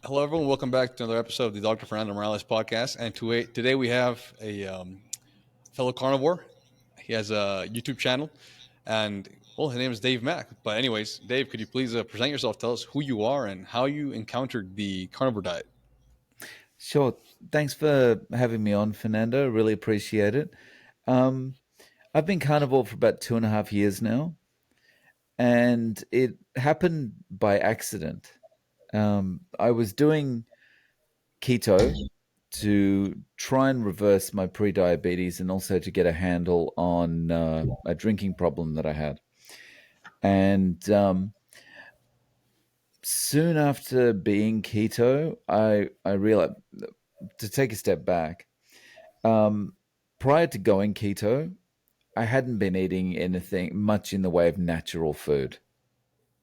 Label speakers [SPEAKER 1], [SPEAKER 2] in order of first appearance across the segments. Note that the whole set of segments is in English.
[SPEAKER 1] Hello, everyone. Welcome back to another episode of the Dr. Fernando Morales podcast. And today we have a fellow carnivore. He has a YouTube channel, and his name is Dave Mack. But anyways, Dave, could you please present yourself? Tell us who you are and how you encountered the carnivore diet.
[SPEAKER 2] Sure. Thanks for having me on, Fernando. Really appreciate it. Um, I've been carnivore for about 2.5 years now, and it happened by accident. I was doing keto to try and reverse my pre-diabetes and also to get a handle on a drinking problem that I had. And soon after being keto, I realized, to take a step back, prior to going keto, I hadn't been eating anything much in the way of natural food.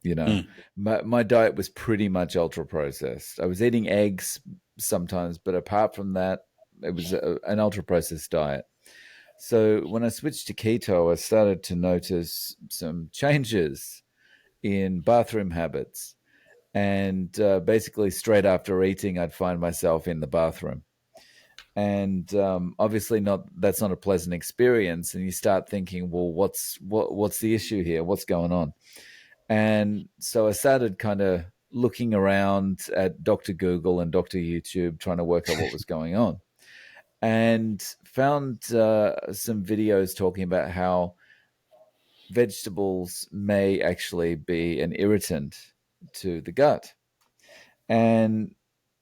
[SPEAKER 2] You know,
[SPEAKER 1] Mm.
[SPEAKER 2] my diet was pretty much ultra processed. I was eating eggs sometimes, but apart from that, it was an ultra processed diet. So when I switched to keto, I started to notice some changes in bathroom habits. And basically, straight after eating, I'd find myself in the bathroom. And obviously, not that's not a pleasant experience. And you start thinking, well, what's the issue here? What's going on? And so I started kind of looking around at Dr. Google and Dr. YouTube, trying to work out what was going on, and found some videos talking about how vegetables may actually be an irritant to the gut. And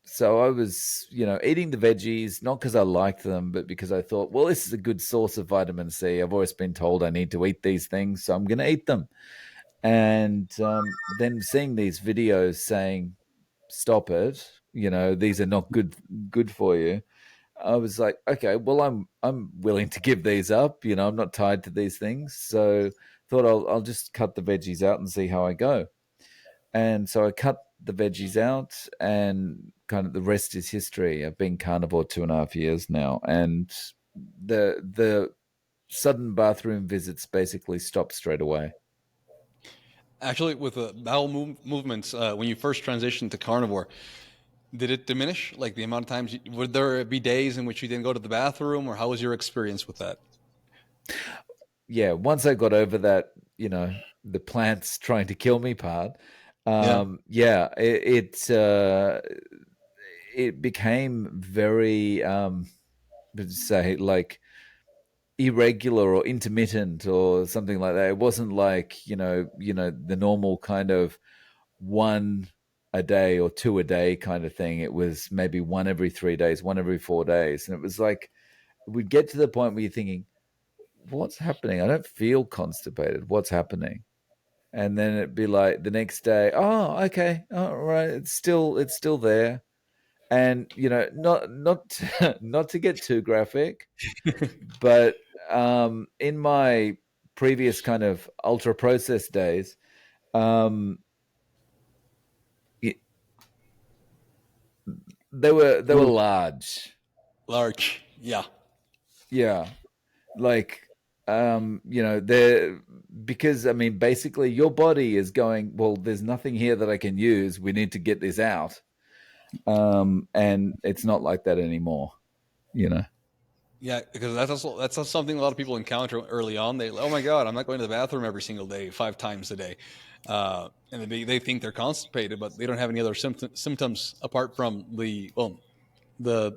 [SPEAKER 2] so I was, eating the veggies, not because I liked them, but because I thought, well, this is a good source of vitamin C. I've always been told I need to eat these things, so I'm going to eat them. And then seeing these videos saying, stop it, these are not good for you. I was like, okay, well, I'm willing to give these up. I'm not tied to these things. So thought I'll just cut the veggies out and see how I go. And so I cut the veggies out, and kind of the rest is history. I've been carnivore 2.5 years now, and the sudden bathroom visits basically stopped straight away.
[SPEAKER 1] Actually, with the bowel movements, when you first transitioned to carnivore, did it diminish? Like the amount of times, would there be days in which you didn't go to the bathroom, or how was your experience with that?
[SPEAKER 2] Yeah, once I got over that, the plants trying to kill me part,
[SPEAKER 1] Yeah.
[SPEAKER 2] yeah, it became very, say, like irregular or intermittent or something like that. It wasn't like the normal kind of one a day or two a day kind of thing. It was maybe one every 3 days, one every 4 days, and it was like we'd get to the point where you're thinking, what's happening? I don't feel constipated. What's happening? And then it'd be like the next day, oh, okay, all right, it's still there. And not not to get too graphic, but in my previous kind of ultra processed days, um, they were
[SPEAKER 1] Ooh,
[SPEAKER 2] large.
[SPEAKER 1] large. Yeah.
[SPEAKER 2] Yeah, like they're because I mean, basically, your body is going, well, there's nothing here that I can use. We need to get this out, and it's not like that anymore. You know.
[SPEAKER 1] Yeah, because that's also something a lot of people encounter early on. Oh my God, I'm not going to the bathroom every single day, 5 times a day, and they think they're constipated, but they don't have any other symptoms apart from the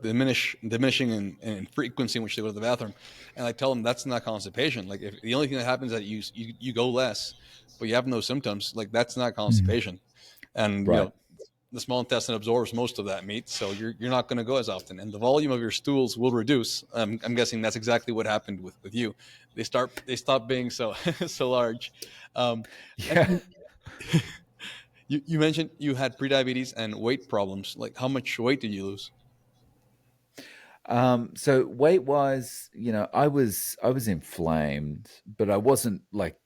[SPEAKER 1] diminishing in frequency in which they go to the bathroom. And I tell them that's not constipation. Like if the only thing that happens is that you go less, but you have no symptoms, like that's not
[SPEAKER 2] Mhm.
[SPEAKER 1] constipation. And
[SPEAKER 2] Right.
[SPEAKER 1] the small intestine absorbs most of that meat, so you're not going to go as often, and the volume of your stools will reduce. I'm guessing that's exactly what happened with you. They stop being so so large. And
[SPEAKER 2] Yeah.
[SPEAKER 1] you mentioned you had prediabetes and weight problems. Like how much weight did you lose?
[SPEAKER 2] So weight wise, I was inflamed, but I wasn't like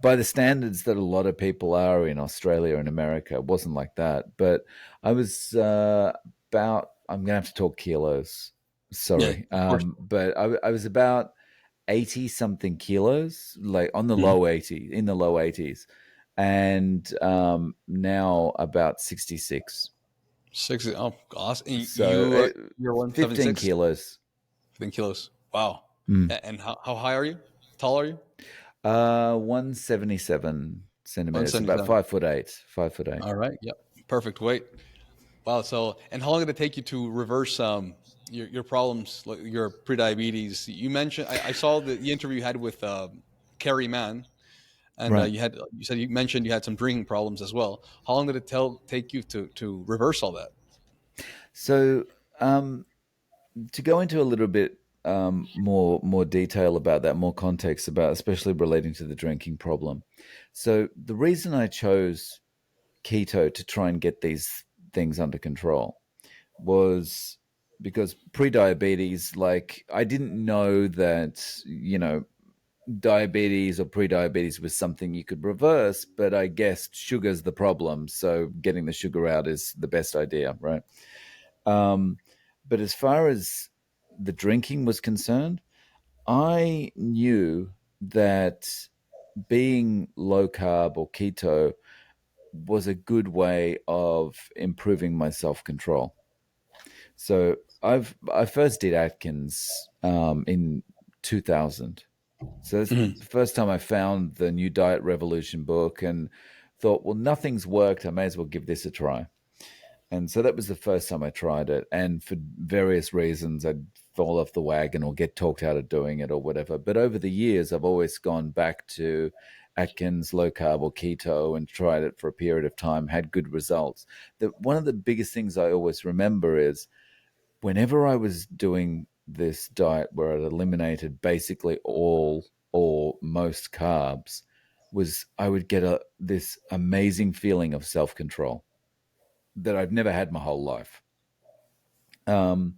[SPEAKER 2] by the standards that a lot of people are in Australia and America. It wasn't like that, but I was about. I'm gonna have to talk kilos.
[SPEAKER 1] Yeah,
[SPEAKER 2] Sorry,
[SPEAKER 1] of course.
[SPEAKER 2] but I was about 80 something kilos, like on the
[SPEAKER 1] Mhm.
[SPEAKER 2] low 80, in the low 80s, and now about 66.
[SPEAKER 1] Six. Oh, awesome.
[SPEAKER 2] So
[SPEAKER 1] You're
[SPEAKER 2] 15
[SPEAKER 1] 176,
[SPEAKER 2] kilos.
[SPEAKER 1] 15 kilos. Wow.
[SPEAKER 2] Mm.
[SPEAKER 1] And how high are you? Tall are you?
[SPEAKER 2] 177 centimeters, about
[SPEAKER 1] 177.
[SPEAKER 2] 5'8", 5'8".
[SPEAKER 1] All right. Yep. Perfect weight. Wow. So, and how long did it take you to reverse your problems, like your prediabetes? You mentioned I saw the interview you had with Carrie Mann, and
[SPEAKER 2] Right.
[SPEAKER 1] you mentioned you had some drinking problems as well. How long did it take you to reverse all that?
[SPEAKER 2] So to go into a little bit more detail about that, more context about, especially relating to the drinking problem. So the reason I chose keto to try and get these things under control was because pre-diabetes, like I didn't know that, diabetes or pre-diabetes was something you could reverse, but I guess sugar's the problem, so getting the sugar out is the best idea, right? um, but as far as the drinking was concerned, I knew that being low carb or keto was a good way of improving my self control. So I first did Atkins in 2000. So that's
[SPEAKER 1] Mhm.
[SPEAKER 2] the first time I found the New Diet Revolution book and thought, well, nothing's worked. I may as well give this a try. And so that was the first time I tried it. And for various reasons, I'd fall off the wagon or get talked out of doing it or whatever. But over the years, I've always gone back to Atkins, low carb, or keto and tried it for a period of time, had good results. One of the biggest things I always remember is whenever I was doing this diet where I'd eliminated basically all or most carbs, was I would get this amazing feeling of self control that I've never had my whole life. Um,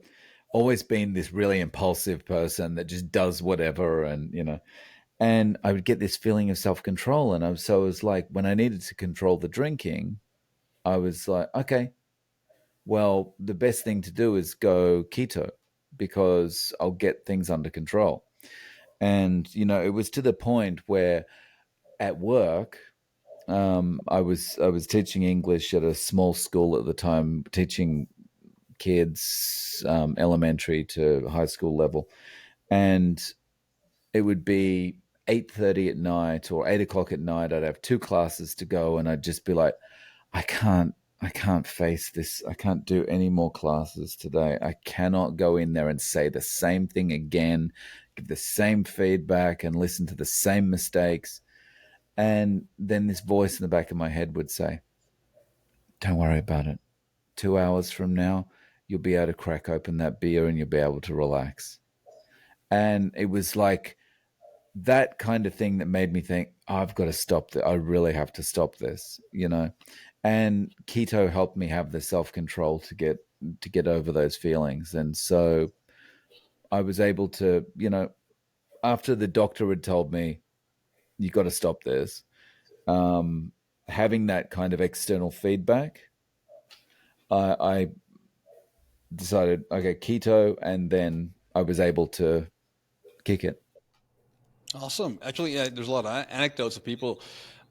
[SPEAKER 2] Always been this really impulsive person that just does whatever, and I would get this feeling of self control, so it was like when I needed to control the drinking, I was like, okay, well, the best thing to do is go keto because I'll get things under control. And it was to the point where at work, I was teaching English at a small school at the time, teaching kids, elementary to high school level, and it would be 8:30 at night or 8 o'clock at night. I'd have two classes to go, and I'd just be like, I can't face this. I can't do any more classes today. I cannot go in there and say the same thing again, give the same feedback, and listen to the same mistakes. And then this voice in the back of my head would say, "Don't worry about it. 2 hours from now, you'll be able to crack open that beer and you'll be able to relax." And it was like that kind of thing that made me think, I've got to stop that. I really have to stop this. And keto helped me have the self control to get over those feelings. And so I was able to, after the doctor had told me, you got to stop this, um, having that kind of external feedback, I decided, okay, keto, and then I was able to kick it.
[SPEAKER 1] Awesome. Actually, yeah, there's a lot of anecdotes of people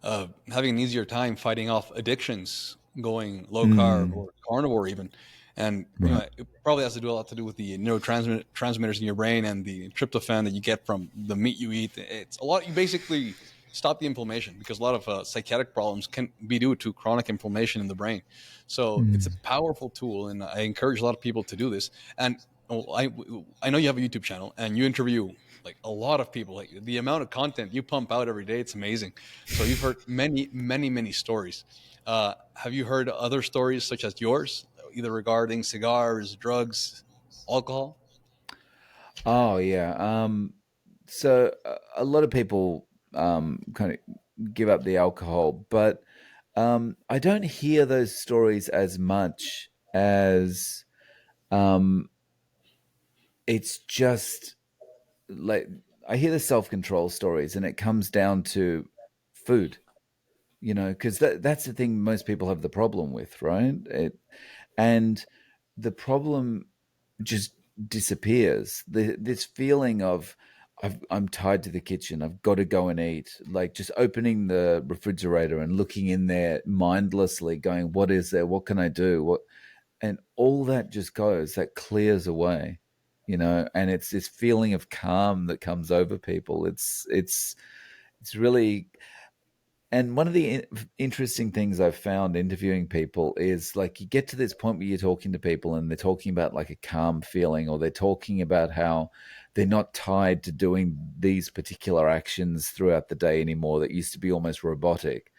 [SPEAKER 1] having an easier time fighting off addictions, going low carb
[SPEAKER 2] Mm,
[SPEAKER 1] or carnivore even. And
[SPEAKER 2] right.
[SPEAKER 1] it probably has to do a lot to do with the neurotransmitters in your brain and the tryptophan that you get from the meat you eat. It's a lot. You basically stop the inflammation because a lot of psychiatric problems can be due to chronic inflammation in the brain. So it's a
[SPEAKER 2] Mm.
[SPEAKER 1] powerful tool, and I encourage a lot of people to do this. And oh, I know you have a YouTube channel and you interview like a lot of people. Like the amount of content you pump out every day, it's amazing. So you've heard many stories. Have you heard other stories such as yours, either regarding cigars, drugs, alcohol?
[SPEAKER 2] Oh yeah. So a lot of people kind of give up the alcohol, but I don't hear those stories as much as um, it's just like I hear the self control stories, and it comes down to food. Because that's the thing most people have the problem with, right? And the problem just disappears. This feeling of I'm tied to the kitchen. I've got to go and eat. Like just opening the refrigerator and looking in there mindlessly, going, "What is there? What can I do?" and all that just goes, that clears away, and it's this feeling of calm that comes over people. It's really, and one of the interesting things I've found interviewing people is like you get to this point where you're talking to people and they're talking about like a calm feeling, or they're talking about how they're not tied to doing these particular actions throughout the day anymore that used to be almost robotic.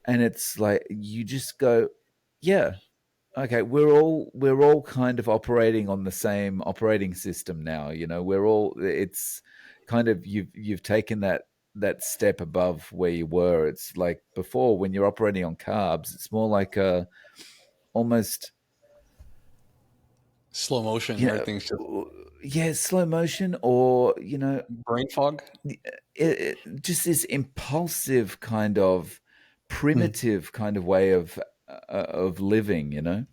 [SPEAKER 2] And it's like you just go, yeah, okay, we're all kind of operating on the same operating system now. We're all, it's kind of, you've taken that step above where you were. It's like before, when you're operating on carbs, it's more like a almost,
[SPEAKER 1] Slow motion,
[SPEAKER 2] you
[SPEAKER 1] right?
[SPEAKER 2] know
[SPEAKER 1] Things just
[SPEAKER 2] yeah, slow motion, or
[SPEAKER 1] brain fog.
[SPEAKER 2] just this impulsive kind of
[SPEAKER 1] Mhm.
[SPEAKER 2] primitive kind of way of living.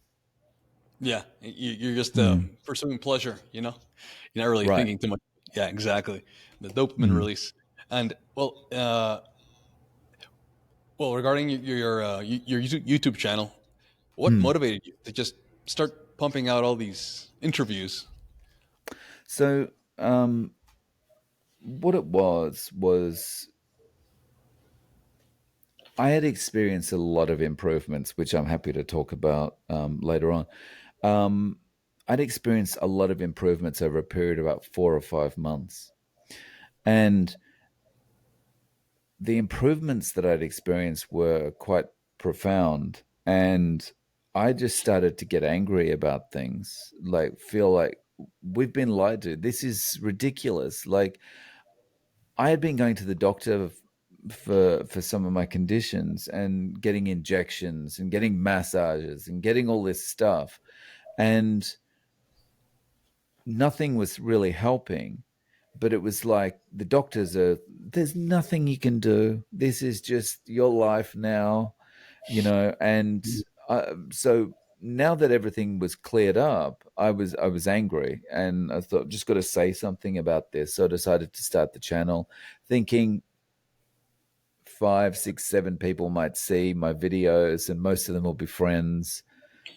[SPEAKER 1] Yeah, you're just
[SPEAKER 2] Mm.
[SPEAKER 1] pursuing pleasure. You're not really
[SPEAKER 2] Right.
[SPEAKER 1] thinking too much. Yeah, exactly. The dopamine
[SPEAKER 2] Mm.
[SPEAKER 1] release, and well, regarding your YouTube channel, what
[SPEAKER 2] Mm.
[SPEAKER 1] motivated you to just start pumping out all these interviews?
[SPEAKER 2] So, what it was I had experienced a lot of improvements, which I'm happy to talk about later on. Um, I'd experienced a lot of improvements over a period of about 4 or 5 months, and the improvements that I'd experienced were quite profound. And I just started to get angry about things, like feel like we've been lied to. This is ridiculous. Like, I had been going to the doctor for some of my conditions and getting injections and getting massages and getting all this stuff, and nothing was really helping. But it was like the doctors are, there's nothing you can do. This is just your life now, and so now that everything was cleared up, I was angry, and I thought, just got to say something about this. So I decided to start the channel, thinking five, six, seven people might see my videos, and most of them will be friends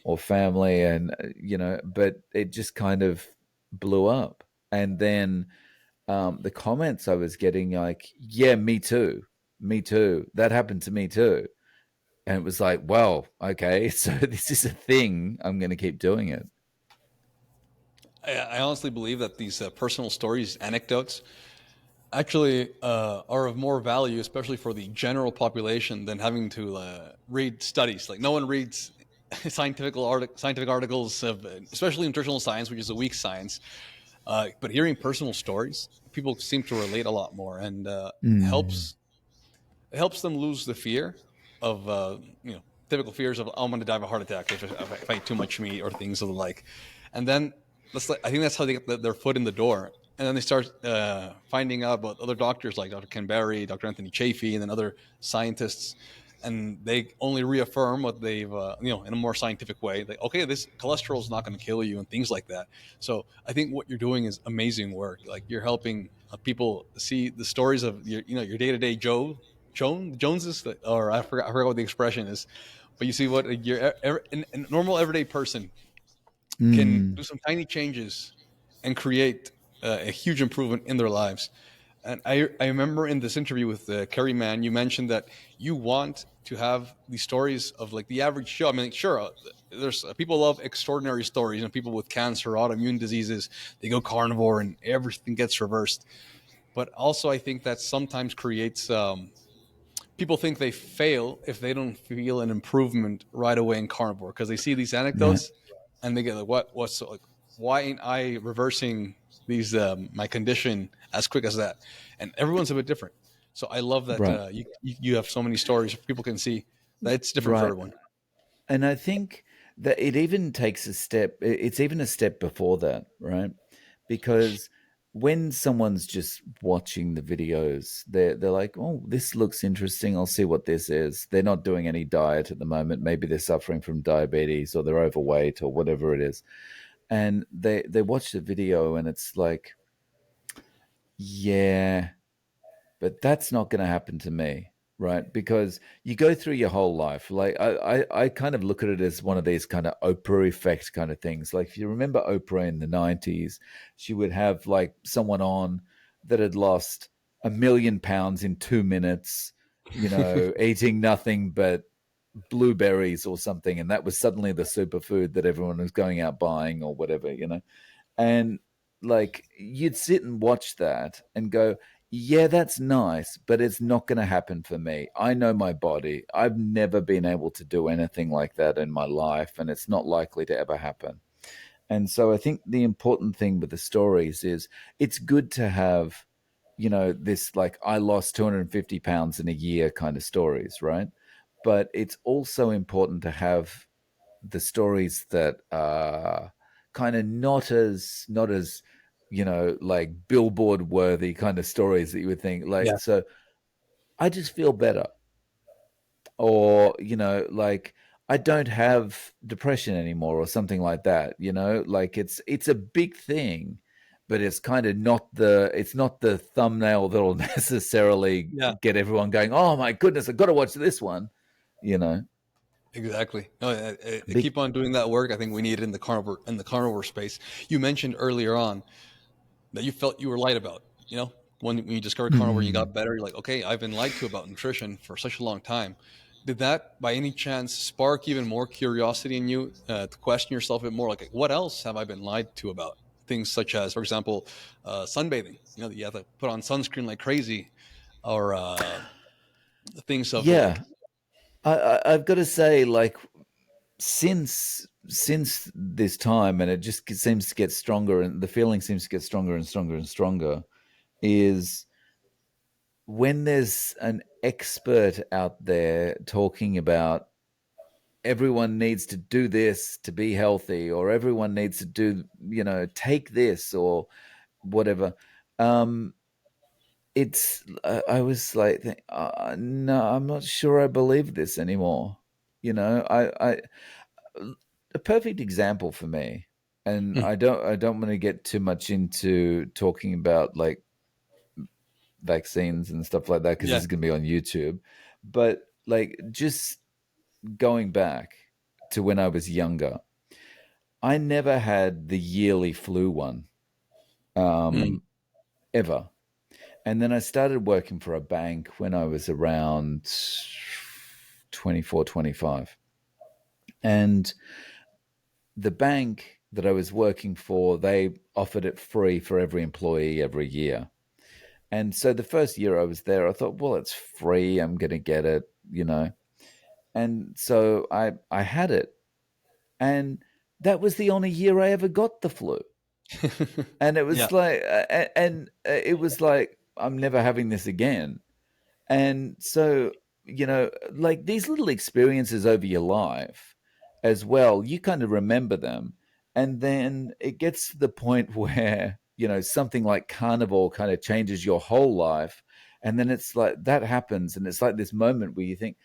[SPEAKER 2] or family, and but it just kind of blew up. And then the comments I was getting, like, yeah, me too, that happened to me too. And it was like, well, okay, so this is a thing. I'm going to keep doing it.
[SPEAKER 1] I honestly believe that these personal stories, anecdotes, actually are of more value, especially for the general population, than having to read studies. Like no one reads scientific articles of, especially nutritional science, which is a weak science. But hearing personal stories, people seem to relate a lot more, and
[SPEAKER 2] Mm.
[SPEAKER 1] helps it helps them lose the fear of typical fears of, oh, I'm going to die of a heart attack if I eat too much meat or things of the like. And then I think that's how they get their foot in the door. And then they start finding out about other doctors like Dr. Ken Berry, Dr. Anthony Chaffee, and then other scientists, and they only reaffirm what they've in a more scientific way. Like, okay, this cholesterol is not going to kill you and things like that. So I think what you're doing is amazing work. Like you're helping people see the stories of your day-to-day Joneses, or I forgot what the expression is, but you see what a normal everyday person can
[SPEAKER 2] Mm.
[SPEAKER 1] do some tiny changes and create a huge improvement in their lives. And I remember in this interview with Kerry Mann, you mentioned that you want to have these stories of like the average Joe. I mean, sure, there's people love extraordinary stories, and people with cancer, autoimmune diseases, they go carnivore and everything gets reversed. But also, I think that sometimes creates people think they fail if they don't feel an improvement right away in carnivore, because they see these
[SPEAKER 2] Right.
[SPEAKER 1] anecdotes and they get like, what's like, why ain't I reversing these my condition as quick as that? And everyone's a bit different. So I love that
[SPEAKER 2] Right.
[SPEAKER 1] you have so many stories people can see that it's different for
[SPEAKER 2] Right.
[SPEAKER 1] everyone.
[SPEAKER 2] And I think that it even takes a step, it's even a step before that, right? Because when someone's just watching the videos, they're like, oh, this looks interesting. I'll see what this is. They're not doing any diet at the moment. Maybe they're suffering from diabetes, or they're overweight, or whatever it is. And they watch the video, and it's like, yeah, but that's not going to happen to me. right? Because you go through your whole life. Like I kind of look at it as one of these kind of Oprah effect kind of things. Like if you remember Oprah in the 90s, she would have like someone on that had lost 1 million pounds in 2 minutes, eating nothing but blueberries or something, and that was suddenly the superfood that everyone was going out buying or whatever. And like you'd sit and watch that and go, yeah, that's nice, but it's not going to happen for me. I know my body. I've never been able to do anything like that in my life, and it's not likely to ever happen. And so I think the important thing with the stories is it's good to have, this like I lost 250 pounds in a year kind of stories, right? But it's also important to have the stories that are kind of not as like billboard worthy kind of stories that you would think like,
[SPEAKER 1] Yeah.
[SPEAKER 2] so I just feel better, or like I don't have depression anymore or something like that. Like it's a big thing, but it's not the thumbnail that'll necessarily
[SPEAKER 1] Yeah.
[SPEAKER 2] get everyone going, oh my goodness, I've got to watch this one you know
[SPEAKER 1] Exactly. No, I
[SPEAKER 2] Big,
[SPEAKER 1] keep on doing that work. I think we need it in the carnivore space. You mentioned earlier on that you felt you were lied about. When you discovered carnivore, you got
[SPEAKER 2] mm,
[SPEAKER 1] better. You're like, okay, I've been lied to about nutrition for such a long time. Did that, by any chance, spark even more curiosity in you to question yourself a bit more? Like, what else have I been lied to about? Things such as, for example, sunbathing. You have to put on sunscreen like crazy, or things of
[SPEAKER 2] yeah.
[SPEAKER 1] like,
[SPEAKER 2] I've got to say, like, since this time, and it just seems to get stronger, and the feeling seems to get stronger and stronger and stronger, is when there's an expert out there talking about everyone needs to do this to be healthy, or everyone needs to do, take this or whatever. Um, I was like, no, I'm not sure I believe this anymore. I a perfect example for me, and
[SPEAKER 1] hmm,
[SPEAKER 2] I don't want to get too much into talking about like vaccines and stuff like that because this
[SPEAKER 1] yeah,
[SPEAKER 2] is going to be on YouTube, but like just going back to when I was younger, I never had the yearly flu one,
[SPEAKER 1] mm,
[SPEAKER 2] um, ever. And then I started working for a bank when I was around 24, 25. And the bank that I was working for, they offered it free for every employee every year. And so the first year I was there, I thought, well, it's free. I'm going to get it. And so I had it. And that was the only year I ever got the flu. And it
[SPEAKER 1] yeah,
[SPEAKER 2] was like, it was like, I'm never having this again. And so, like these little experiences over your life as well, you kind of remember them. And then it gets to the point where, something like carnivore kind of changes your whole life. And then it's like that happens. And it's like this moment where you think,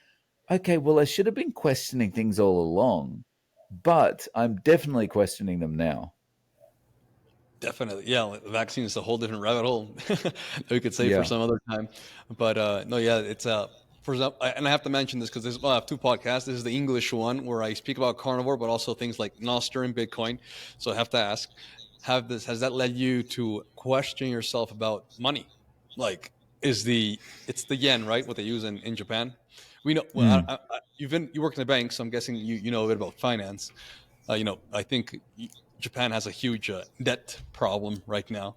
[SPEAKER 2] okay, well, I should have been questioning things all along, but I'm definitely questioning them now.
[SPEAKER 1] definitely. Yeah, like, the vaccine is a whole different rabbit hole that we could save for
[SPEAKER 2] Yeah.
[SPEAKER 1] some other time. But no, yeah, it's for example, and I have to mention this because I have two podcasts. This is the English one where I speak about carnivore, but also things like Nostr and Bitcoin. So I have to ask, has that led you to question yourself about money? Like, it's the yen, right? What they use in Japan. We know. Well,
[SPEAKER 2] Mm,
[SPEAKER 1] you work in a bank, so I'm guessing you know a bit about finance. I think Japan has a huge debt problem right now,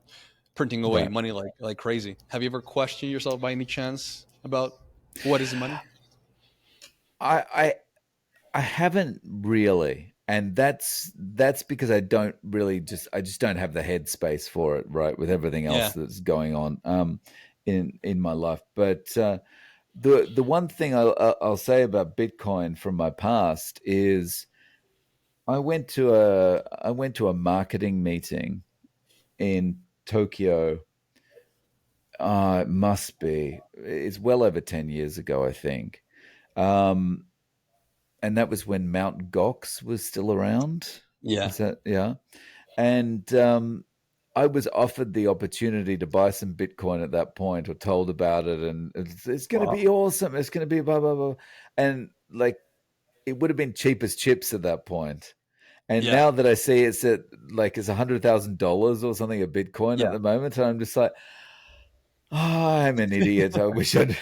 [SPEAKER 1] printing away
[SPEAKER 2] right.
[SPEAKER 1] money like crazy. Have you ever questioned yourself by any chance about what is money?
[SPEAKER 2] I, I I haven't really, and that's because I just don't have the headspace for it, right? With everything else
[SPEAKER 1] Yeah,
[SPEAKER 2] that's going on in my life. But the one thing I'll say about Bitcoin from my past is I went to a marketing meeting in Tokyo. It must be, it's well over 10 years ago, I think. Um, and that was when Mount Gox was still around.
[SPEAKER 1] yeah,
[SPEAKER 2] Is that, yeah? And I was offered the opportunity to buy some Bitcoin at that point, or told about it, and it's going to
[SPEAKER 1] Wow.
[SPEAKER 2] be awesome. It's going to be blah blah blah, and like it would have been cheap as chips at that point. And
[SPEAKER 1] Yeah.
[SPEAKER 2] now that I see it's at like it's $100,000 or something a Bitcoin at
[SPEAKER 1] Yeah.
[SPEAKER 2] the moment, and I'm just like, oh, I'm an idiot. I wish I'd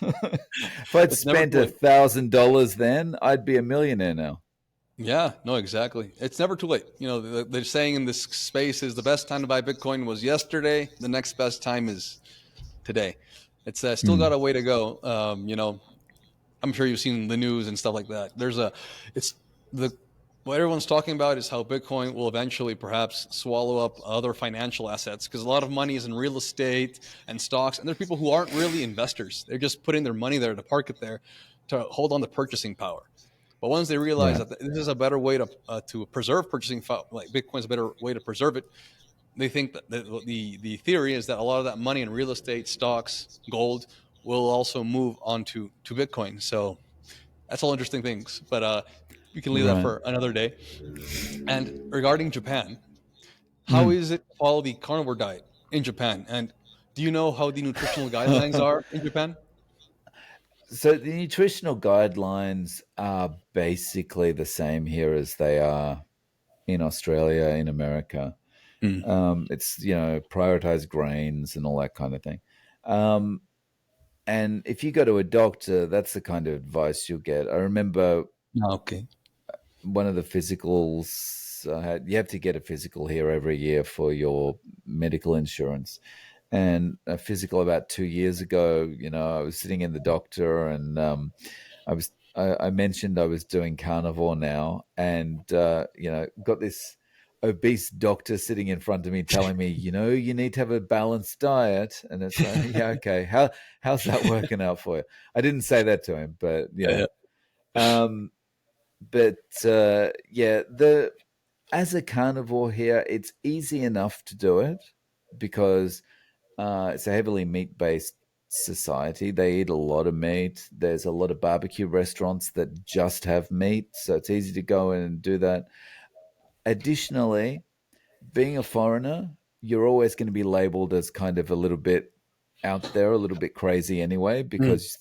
[SPEAKER 2] if I'd
[SPEAKER 1] It's never
[SPEAKER 2] spent
[SPEAKER 1] too late.
[SPEAKER 2] $1,000 then, I'd be a millionaire now.
[SPEAKER 1] Yeah, no, exactly. It's never too late. You know, they're saying in this space is the best time to buy Bitcoin was yesterday. The next best time is today. It's still got
[SPEAKER 2] Mm.
[SPEAKER 1] a way to go. You know, I'm sure you've seen the news and stuff like that. It's the what everyone's talking about is how Bitcoin will eventually perhaps swallow up other financial assets because a lot of money is in real estate and stocks, and there are people who aren't really investors. They're just putting their money there to park it there to hold on to purchasing power. But once they realize
[SPEAKER 2] Right.
[SPEAKER 1] that this is a better way to preserve purchasing power, like Bitcoin's a better way to preserve it, they think that the theory is that a lot of that money in real estate, stocks, gold will also move on to Bitcoin. So that's all interesting things, but we can leave that
[SPEAKER 2] Right.
[SPEAKER 1] for another day. And regarding Japan, how
[SPEAKER 2] Mm.
[SPEAKER 1] is it to follow the carnivore diet in Japan? And do you know how the nutritional guidelines are in Japan?
[SPEAKER 2] So the nutritional guidelines are basically the same here as they are in Australia, in America.
[SPEAKER 1] Mm.
[SPEAKER 2] It's prioritize grains and all that kind of thing. Um, and if you go to a doctor, that's the kind of advice you'll get. I remember
[SPEAKER 1] Okay.
[SPEAKER 2] one of the physicals you have to get a physical here every year for your medical insurance, and a physical about 2 years ago, I was sitting in the doctor, and I mentioned I was doing carnivore now, and got this obese doctor sitting in front of me telling me, you need to have a balanced diet, and it's like, yeah, okay, how's that working out for you? I didn't say that to him, but
[SPEAKER 1] Yeah.
[SPEAKER 2] um, yeah, the as a carnivore here, it's easy enough to do it because it's a heavily meat based society. They eat a lot of meat. There's a lot of barbecue restaurants that just have meat, so it's easy to go in and do that. Additionally, being a foreigner, you're always going to be labeled as kind of a little bit out there, a little bit crazy anyway,
[SPEAKER 1] Mm.
[SPEAKER 2] because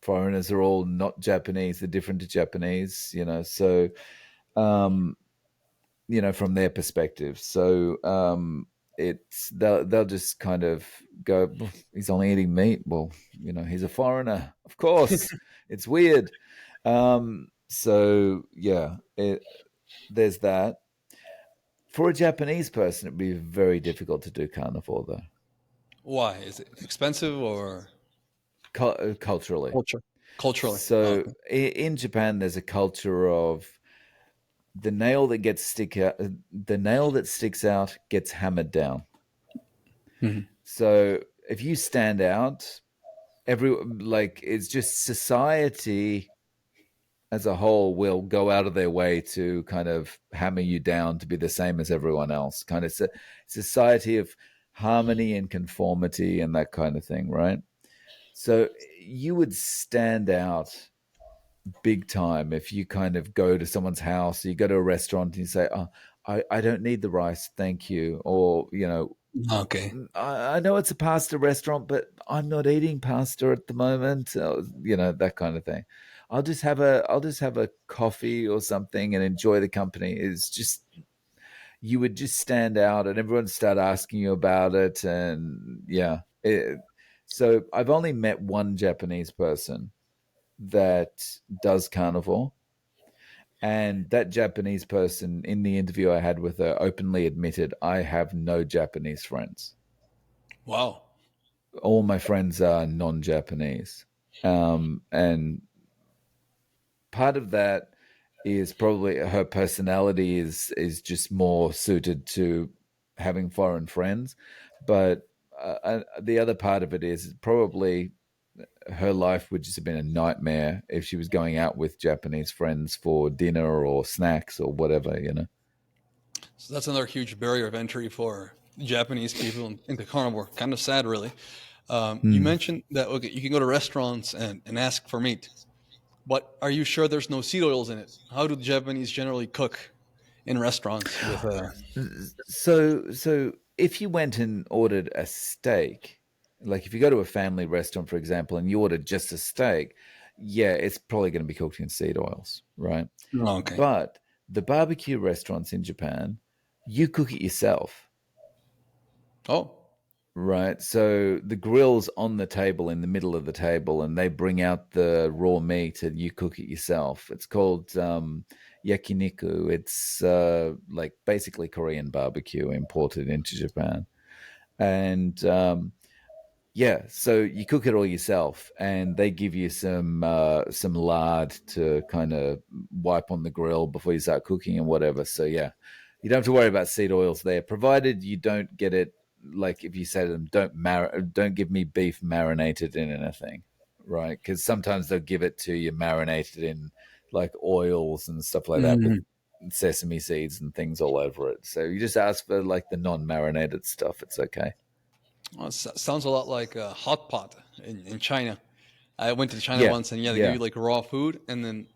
[SPEAKER 2] foreigners are all not Japanese, they're different to Japanese, so um, from their perspective. So they'll just kind of go, he's only eating meat. Well, he's a foreigner, of course. It's weird. So yeah, there's that. For a Japanese person, it'd be very difficult to do carnivore, though,
[SPEAKER 1] Why? Is it expensive or
[SPEAKER 2] culturally.
[SPEAKER 1] culture? Culturally. Oh,
[SPEAKER 2] So
[SPEAKER 1] okay.
[SPEAKER 2] in Japan, there's a culture of the nail that sticks out gets hammered down.
[SPEAKER 1] Mhm.
[SPEAKER 2] So if you stand out, it's just society as a whole will go out of their way to kind of hammer you down to be the same as everyone else. Kind of society of harmony and conformity and that kind of thing, right? So you would stand out big time if you kind of go to someone's house, you go to a restaurant and you say, "Oh, I don't need the rice, thank you," or
[SPEAKER 1] Okay.
[SPEAKER 2] I know it's a pasta restaurant, but I'm not eating pasta at the moment. That kind of thing. I'll just have a coffee or something and enjoy the company. It's just you would just stand out, and everyone would start asking you about it, and yeah. So I've only met one Japanese person that does carnivore, and that Japanese person in the interview I had with her openly admitted, I have no Japanese friends.
[SPEAKER 1] Wow.
[SPEAKER 2] All my friends are non-Japanese, and part of that is probably her personality is just more suited to having foreign friends, but the other part of it is probably her life would just have been a nightmare if she was going out with Japanese friends for dinner or snacks or whatever.
[SPEAKER 1] So that's another huge barrier of entry for Japanese people into carnivore. Kind of sad, really. You
[SPEAKER 2] Mm.
[SPEAKER 1] mentioned that okay, you can go to restaurants and ask for meat, but are you sure there's no seed oils in it? How do Japanese generally cook in restaurants with
[SPEAKER 2] So if you went and ordered a steak, like if you go to a family restaurant, for example, and you ordered just a steak, yeah, it's probably going to be cooked in seed oils, right?
[SPEAKER 1] Oh, okay.
[SPEAKER 2] But the barbecue restaurants in Japan, you cook it yourself,
[SPEAKER 1] Oh,
[SPEAKER 2] right? So the grill's on the table in the middle of the table, and they bring out the raw meat and you cook it yourself. It's called yakiniku. It's like basically Korean barbecue imported into Japan. And yeah, so you cook it all yourself, and they give you some lard to kind of wipe on the grill before you start cooking and whatever. So yeah, you don't have to worry about seed oils there, provided you don't get it. Like if you say to them, don't give me beef marinated in anything, right? Because sometimes they'll give it to you marinated in like oils and stuff like that with
[SPEAKER 1] mm.
[SPEAKER 2] sesame seeds and things all over it. So you just ask for like the non-marinated stuff. It's okay.
[SPEAKER 1] Well, sounds a lot like a hot pot in China. I went to China
[SPEAKER 2] Yeah,
[SPEAKER 1] once, and yeah, they give you
[SPEAKER 2] yeah.
[SPEAKER 1] like raw food and then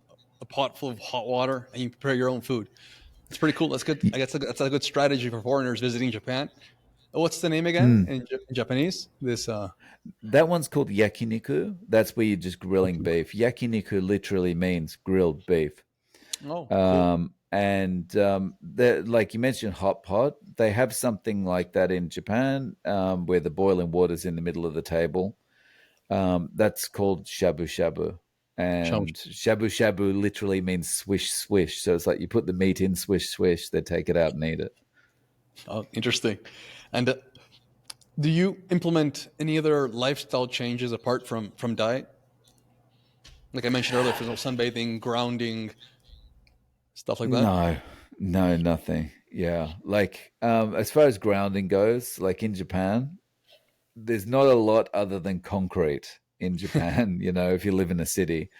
[SPEAKER 1] a pot full of hot water, and you prepare your own food. It's pretty cool. That's good. I guess that's a good strategy for foreigners visiting Japan. What's the name again
[SPEAKER 2] Mm.
[SPEAKER 1] in Japanese? This
[SPEAKER 2] That one's called yakiniku. That's where you're just grilling beef. Yakiniku literally means grilled beef.
[SPEAKER 1] oh, cool.
[SPEAKER 2] And like you mentioned, hot pot. They have something like that in Japan, where the boiling water's in the middle of the table. That's called shabu shabu.
[SPEAKER 1] Sounds
[SPEAKER 2] And shabu shabu literally means swish swish. So it's like you put the meat in, swish swish. They take it out and eat it.
[SPEAKER 1] interesting. And do you implement any other lifestyle changes apart from diet? Like I mentioned earlier, for example, sunbathing, grounding, stuff like that.
[SPEAKER 2] No, no, nothing. Yeah. Like, as far as grounding goes, like in Japan, there's not a lot other than concrete in Japan, if you live in a city.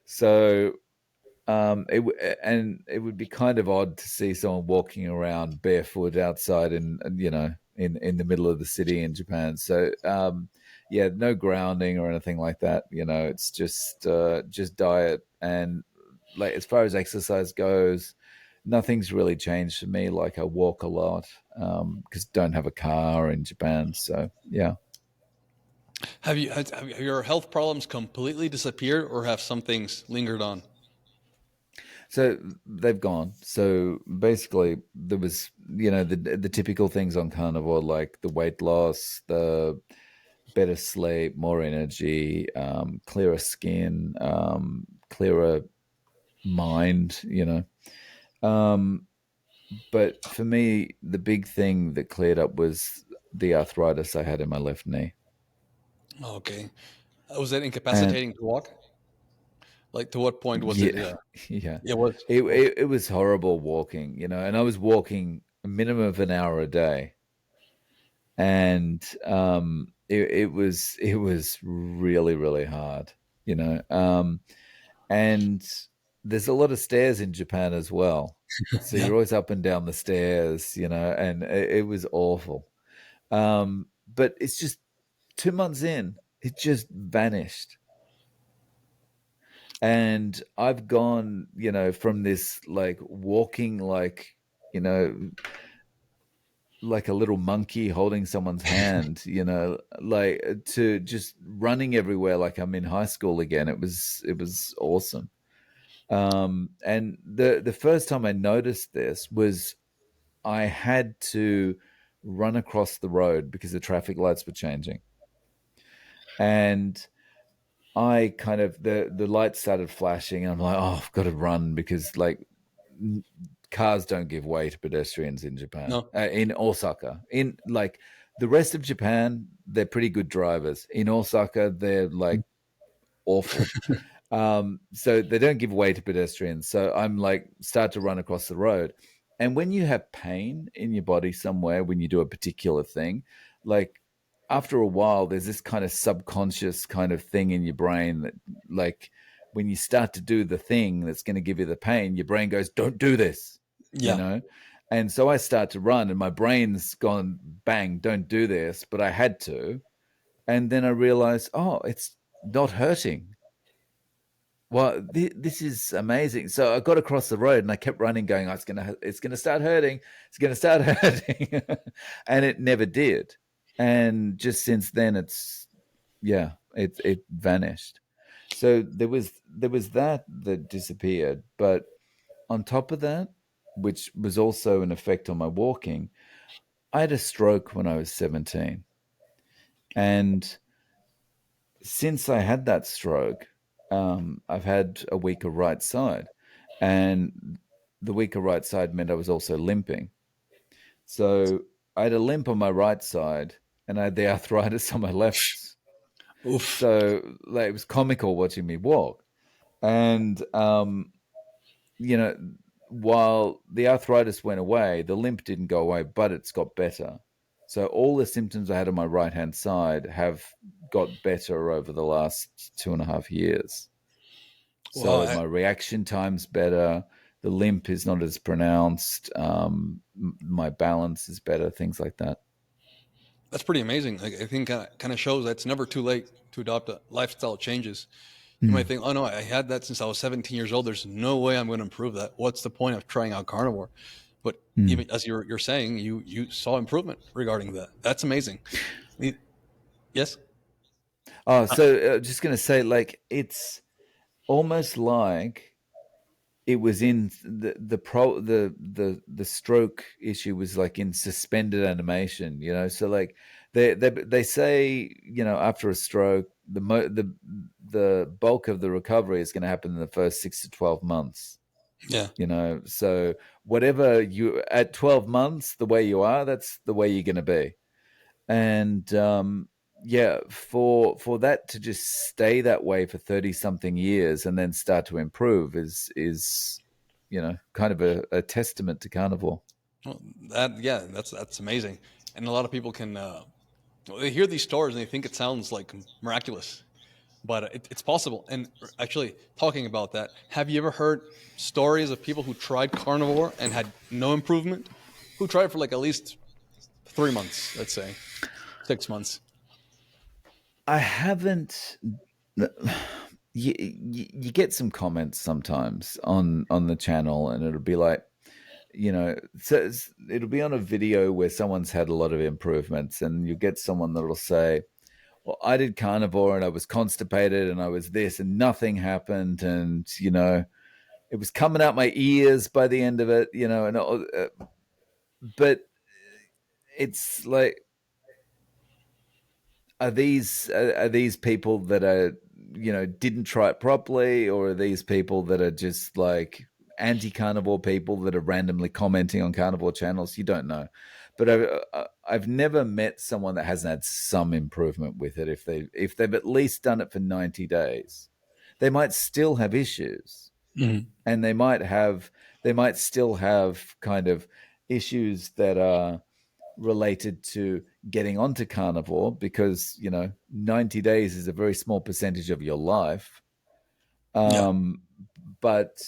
[SPEAKER 2] So, and it would be kind of odd to see someone walking around barefoot outside in the middle of the city in Japan. So, yeah, no grounding or anything like that. It's just diet. And like as far as exercise goes, nothing's really changed for me. Like I walk a lot because don't have a car in Japan. So yeah.
[SPEAKER 1] Have your health problems completely disappeared, or have some things lingered on?
[SPEAKER 2] So they've gone. So basically, there was the typical things on Carnivore, like the weight loss, the better sleep, more energy, clearer skin, clearer mind. Um, but for me, the big thing that cleared up was the arthritis I had in my left knee.
[SPEAKER 1] Okay. Was that
[SPEAKER 2] And
[SPEAKER 1] incapacitating to walk? Like, to what point was it?
[SPEAKER 2] yeah, yeah,
[SPEAKER 1] It was.
[SPEAKER 2] it,
[SPEAKER 1] Oh,
[SPEAKER 2] it, it was horrible walking, and I was walking a minimum of an hour a day. And it was really, really hard, and there's a lot of stairs in Japan as well. So
[SPEAKER 1] yeah.
[SPEAKER 2] you're always up and down the stairs, and it was awful. But it's just 2 months in, it just vanished. And I've gone, from this like walking you know, like a little monkey holding someone's hand, like to just running everywhere like I'm in high school again. It was awesome. And the first time I noticed this was I had to run across the road because the traffic lights were changing. And I kind of the lights started flashing, and I'm like, oh, I've got to run because like cars don't give way to pedestrians in Japan,
[SPEAKER 1] No.
[SPEAKER 2] in Osaka. In like the rest of Japan, they're pretty good drivers. In Osaka, they're like awful. So they don't give way to pedestrians. So I'm like, start to run across the road. And when you have pain in your body somewhere, when you do a particular thing, like after a while, there's this kind of subconscious kind of thing in your brain that, like, when you start to do the thing that's going to give you the pain, your brain goes, don't do this, you
[SPEAKER 1] Yeah.
[SPEAKER 2] know? And so I start to run, and my brain's gone, bang, don't do this. But I had to. And then I realized, oh, it's not hurting. Well, this is amazing. So I got across the road and I kept running, going, "Oh, it's gonna start hurting. It's gonna start hurting," and it never did. And just since then, yeah, it vanished. So there was that disappeared, but on top of that, which was also an effect on my walking, I had a stroke when I was 17, and since I had that stroke, I've had a weaker right side, and the weaker right side meant I was also limping. So I had a limp on my right side, and I had the arthritis on my left.
[SPEAKER 1] Oof.
[SPEAKER 2] So like, it was comical watching me walk. And you know, while the arthritis went away, the limp didn't go away, but it's got better. So all the symptoms I had on my right hand side have got better over the last 2.5 years.
[SPEAKER 1] Wow,
[SPEAKER 2] So my reaction time's better. The limp is not as pronounced. My balance is better. Things like that.
[SPEAKER 1] that's pretty amazing. Like, I think kind of shows that it's never too late to adopt a lifestyle changes. You might
[SPEAKER 2] Mm.
[SPEAKER 1] think, oh no, I had that since I was 17 years old. There's no way I'm going to improve that. What's the point of trying out carnivore? But
[SPEAKER 2] Mm.
[SPEAKER 1] even as you're saying, you saw improvement regarding that. That's amazing. Yes.
[SPEAKER 2] Oh, so just gonna say, like, it's almost like it was in the stroke issue was like in suspended animation, so like they say, after a stroke, the bulk of the recovery is going to happen in the first 6 to 12 months.
[SPEAKER 1] Yeah.
[SPEAKER 2] So whatever you at 12 months, the way you are, that's the way you're going to be. And yeah, for that to just stay that way for 30 something years and then start to improve is kind of a testament to carnivore.
[SPEAKER 1] Well, that's amazing. And a lot of people can they hear these stories and they think it sounds like miraculous, but it's possible. And actually, talking about that, have you ever heard stories of people who tried carnivore and had no improvement? Who tried for like at least 3 months, let's say 6 months?
[SPEAKER 2] I haven't. You get some comments sometimes on the channel, and it'll be like, so it'll be on a video where someone's had a lot of improvements, and you get someone that'll say, well, I did carnivore and I was constipated and I was this and nothing happened. And, it was coming out my ears by the end of it, but it's like, are these people that are, didn't try it properly, or are these people that are just like anti-carnivore people that are randomly commenting on carnivore channels? You don't know. But I've never met someone that hasn't had some improvement with it. If they've at least done it for 90 days, they might still have issues,
[SPEAKER 1] Mhm.
[SPEAKER 2] and they might still have kind of issues that are related to getting onto carnivore, because 90 days is a very small percentage of your life.
[SPEAKER 1] Yeah.
[SPEAKER 2] But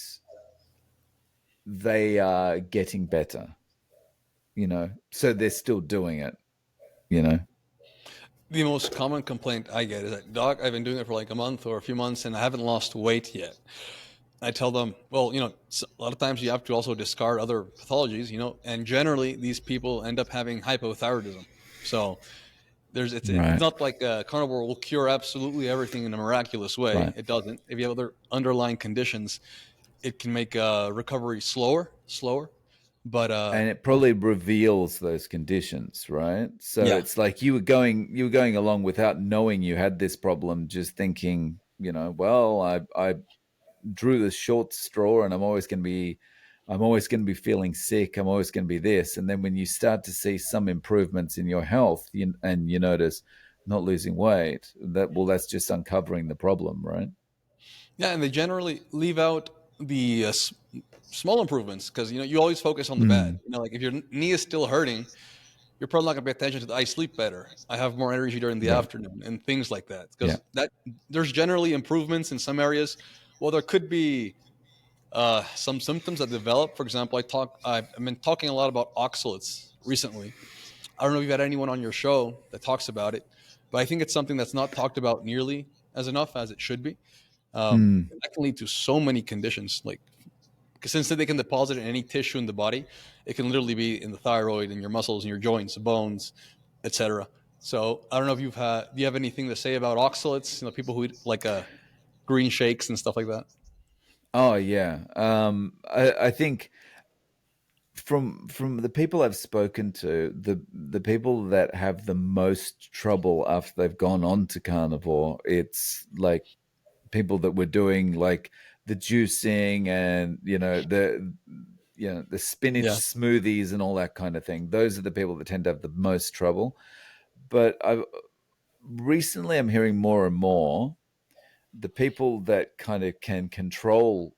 [SPEAKER 2] they are getting better, so they're still doing it, you know
[SPEAKER 1] The most common complaint I get is that, Doc, I've been doing it for like a month or a few months and I haven't lost weight yet. I tell them, well, a lot of times you have to also discard other pathologies, and generally these people end up having hypothyroidism. So it's
[SPEAKER 2] Right.
[SPEAKER 1] not like carnivore will cure absolutely everything in a miraculous way.
[SPEAKER 2] Right.
[SPEAKER 1] It doesn't. If you have other underlying conditions, it can make recovery slower. But
[SPEAKER 2] And it probably reveals those conditions, right? So
[SPEAKER 1] yeah,
[SPEAKER 2] it's like you were going along without knowing you had this problem, just thinking, well, I drew the short straw, and I'm always going to be feeling sick. I'm always going to be this. And then when you start to see some improvements in your health, and you notice not losing weight, that's just uncovering the problem, right?
[SPEAKER 1] yeah, and they generally leave out the small improvements because you always focus on the bad.
[SPEAKER 2] Mm,
[SPEAKER 1] Like if your knee is still hurting, you're probably not going to pay attention to I sleep better, I have more energy during the
[SPEAKER 2] right.
[SPEAKER 1] afternoon, and things like that.
[SPEAKER 2] Yeah.
[SPEAKER 1] Because there's generally improvements in some areas. Well, there could be some symptoms that develop. For example, I've been talking a lot about oxalates recently. I don't know if you've had anyone on your show that talks about it, but I think it's something that's not talked about nearly as enough as it should be.
[SPEAKER 2] Mm.
[SPEAKER 1] That can lead to so many conditions. Like, because since they can deposit in any tissue in the body, it can literally be in the thyroid, in your muscles, in your joints, bones, etc. So I don't know if you've had. Do you have anything to say about oxalates? People who eat like green shakes and stuff like that.
[SPEAKER 2] Oh yeah. I think from the people I've spoken to, the people that have the most trouble after they've gone on to carnivore, it's like people that were doing like the juicing and the spinach
[SPEAKER 1] Yeah,
[SPEAKER 2] smoothies and all that kind of thing. Those are the people that tend to have the most trouble. But I recently I'm hearing more and more the people that kind of can control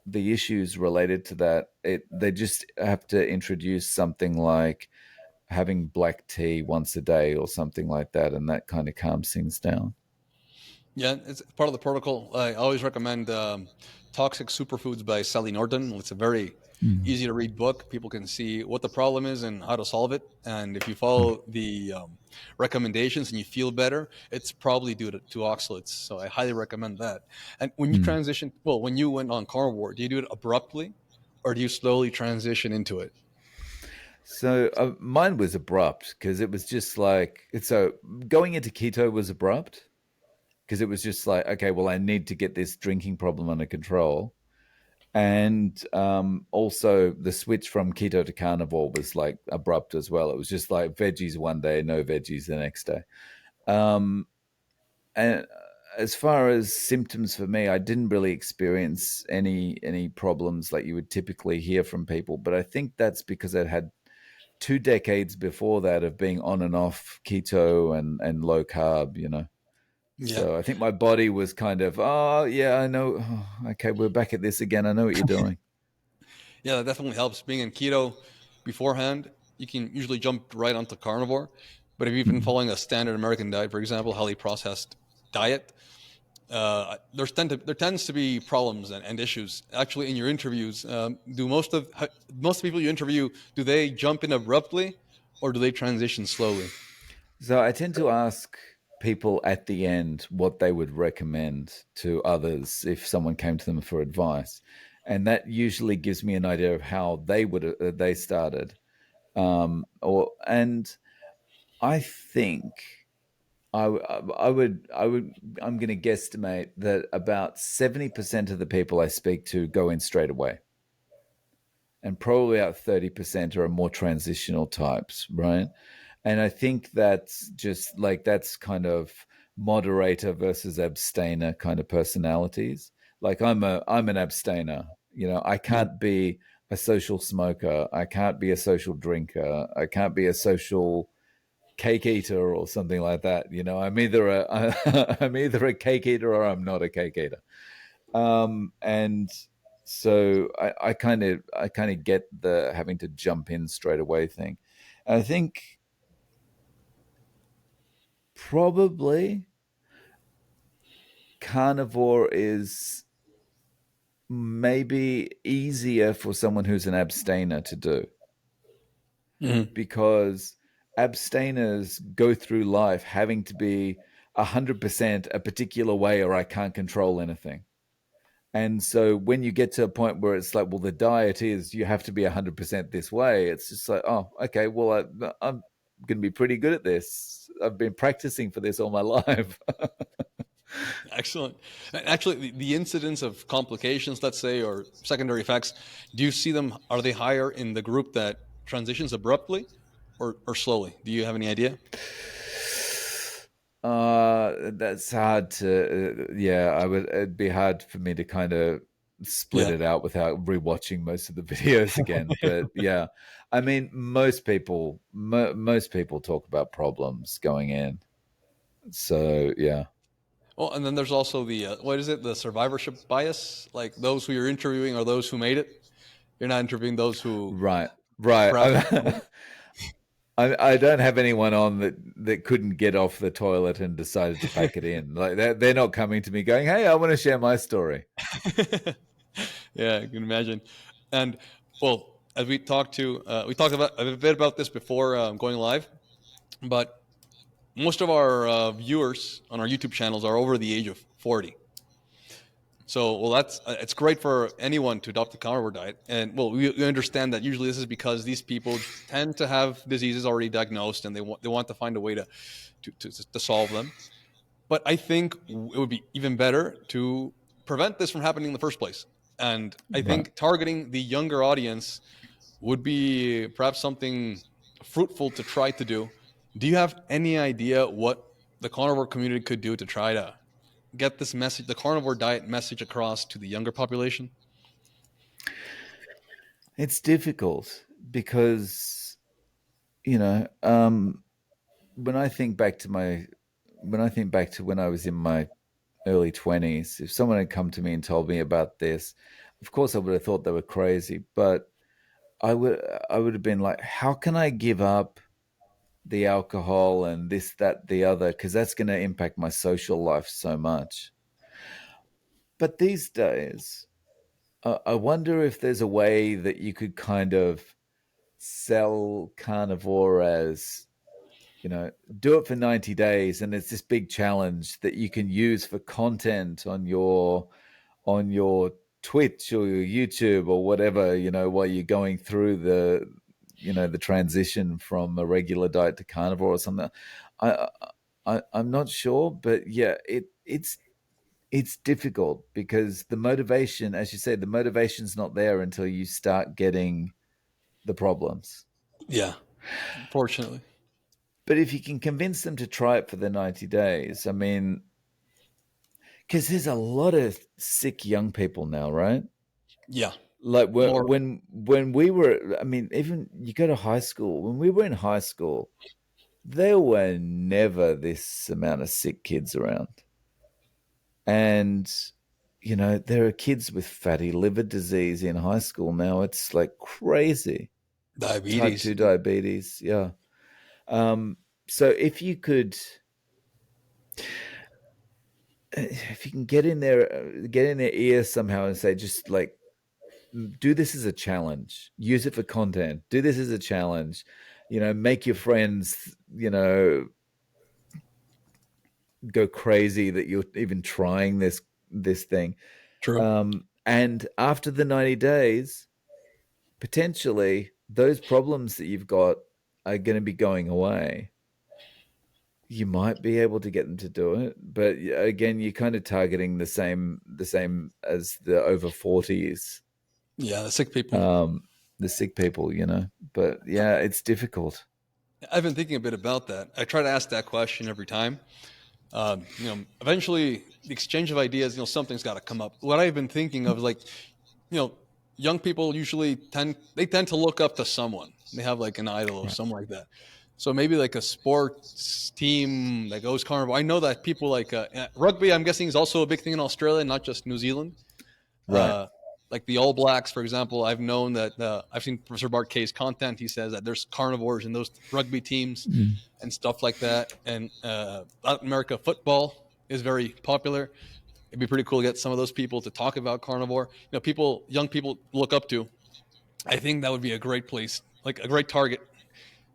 [SPEAKER 2] the issues related to that, they just have to introduce something like having black tea once a day or something like that, and that kind of calms things down.
[SPEAKER 1] yeah, it's part of the protocol. I always recommend Toxic Superfoods by Sally Norton. It's a very
[SPEAKER 2] Mm.
[SPEAKER 1] easy to read book. People can see what the problem is and how to solve it. And if you follow the recommendations and you feel better, it's probably due to oxalates. So I highly recommend that. And when you
[SPEAKER 2] Mm.
[SPEAKER 1] transition, well, when you went on carnivore, do you do it abruptly or do you slowly transition into it?
[SPEAKER 2] So mine was abrupt because it was just like so going into keto was abrupt because it was just like okay, well I need to get this drinking problem under control, and also the switch from keto to carnivore was like abrupt as well. It was just like veggies one day, no veggies the next day. Um, and as far as symptoms for me, I didn't really experience any problems like you would typically hear from people. But I think that's because I'd had 2 decades before that of being on and off keto and low carb.
[SPEAKER 1] Yeah.
[SPEAKER 2] So I think my body was kind of, oh yeah, I know. Oh, okay, we're back at this again. I know what you're doing.
[SPEAKER 1] Yeah, that definitely helps. Being in keto beforehand, you can usually jump right onto carnivore. But if you've been
[SPEAKER 2] Mm.
[SPEAKER 1] following a standard American diet, for example, highly processed diet, there tends to be problems and issues. Actually, in your interviews, do most people you interview, do they jump in abruptly, or do they transition slowly?
[SPEAKER 2] So I tend to ask people at the end what they would recommend to others if someone came to them for advice, and that usually gives me an idea of how they started. Or and I think I would I'm going to guesstimate that about 70% of the people I speak to go in straight away, and probably about 30% are more transitional types, right? And I think that's just like that's kind of moderator versus abstainer kind of personalities. Like I'm an abstainer. I
[SPEAKER 1] Yeah,
[SPEAKER 2] can't be a social smoker. I can't be a social drinker. I can't be a social cake eater or something like that. I'm either a cake eater or I'm not a cake eater. And so I kind of get the having to jump in straight away thing. I think probably carnivore is maybe easier for someone who's an abstainer to do
[SPEAKER 1] hmm,
[SPEAKER 2] because abstainers go through life having to be 100% a particular way or I can't control anything. And so when you get to a point where it's like, well, the diet is you have to be 100% this way, it's just like, oh, okay, well, I'm going to be pretty good at this. I've been practicing for this all my life.
[SPEAKER 1] excellent. Actually, the incidence of complications, let's say, or secondary effects, do you see them? Are they higher in the group that transitions abruptly, or slowly? Do you have any idea?
[SPEAKER 2] That's hard to, yeah, it'd be hard for me to kind of split
[SPEAKER 1] Yeah.
[SPEAKER 2] it out without rewatching most of the videos again. But yeah, I mean, most people talk about problems going in. So yeah.
[SPEAKER 1] Well, and then there's also the what is it? The survivorship bias. Like those who you're interviewing are those who made it. You're not interviewing those who
[SPEAKER 2] Right, right.
[SPEAKER 1] perhaps.
[SPEAKER 2] I don't have anyone on that couldn't get off the toilet and decided to pack it in. Like they're not coming to me going, "Hey, I want to share my story."
[SPEAKER 1] Yeah, I can imagine. And well, as we talked about a bit about this before going live, but most of our viewers on our YouTube channels are over the age of 40. So, well, that's it's great for anyone to adopt the carnivore diet, and well, we understand that usually this is because these people tend to have diseases already diagnosed, and they want to find a way to solve them. But I think it would be even better to prevent this from happening in the first place. And I
[SPEAKER 2] Right.
[SPEAKER 1] think targeting the younger audience would be perhaps something fruitful to try to do. Do you have any idea what the carnivore community could do to try to get this message, the carnivore diet message, across to the younger population?
[SPEAKER 2] It's difficult because, when I think back to when I was in my early 20s, if someone had come to me and told me about this, of course I would have thought they were crazy, but I would I would have been like, how can I give up the alcohol and this, that, the other, because that's going to impact my social life so much. But these days, I wonder if there's a way that you could kind of sell carnivore as, do it for 90 days, and it's this big challenge that you can use for content on your Twitch or your YouTube or whatever, while you're going through the transition from a regular diet to carnivore or something. I, I'm not sure, but yeah, it's difficult because the motivation, as you said, the motivation's not there until you start getting the problems.
[SPEAKER 1] Yeah, fortunately.
[SPEAKER 2] But if you can convince them to try it for the 90 days, I mean, because there's a lot of sick young people now, right?
[SPEAKER 1] Yeah,
[SPEAKER 2] Like
[SPEAKER 1] more.
[SPEAKER 2] when we were, I mean, even you go to high school, when we were in high school, there were never this amount of sick kids around. And, there are kids with fatty liver disease in high school now. It's like crazy. Type
[SPEAKER 1] Diabetes.
[SPEAKER 2] 2 diabetes. Yeah. So if you can get in their ear somehow and say, just like, do this as a challenge, use it for content, do this as a challenge, make your friends, go crazy that you're even trying this thing.
[SPEAKER 1] True.
[SPEAKER 2] And after the 90 days, potentially those problems that you've got are going to be going away. You might be able to get them to do it, but again, you're kind of targeting the same as the over 40s,
[SPEAKER 1] Yeah, the sick people.
[SPEAKER 2] um, the sick people, But yeah, it's difficult.
[SPEAKER 1] I've been thinking a bit about that. I try to ask that question every time. Eventually, the exchange of ideas, something's got to come up. What I've been thinking of is like, you know, young people usually tend to look up to someone. They have like an idol or
[SPEAKER 2] Right.
[SPEAKER 1] something like that. So maybe like a sports team that goes carnival. I know that people like rugby. I'm guessing is also a big thing in Australia, not just New Zealand.
[SPEAKER 2] Right.
[SPEAKER 1] Uh, like the All Blacks, for example. I've known that I've seen Professor Bart K's content. He says that there's carnivores in those rugby teams
[SPEAKER 2] Mm.
[SPEAKER 1] and stuff like that. And Latin America football is very popular. It'd be pretty cool to get some of those people to talk about carnivore. Young people look up to. I think that would be a great place, like a great target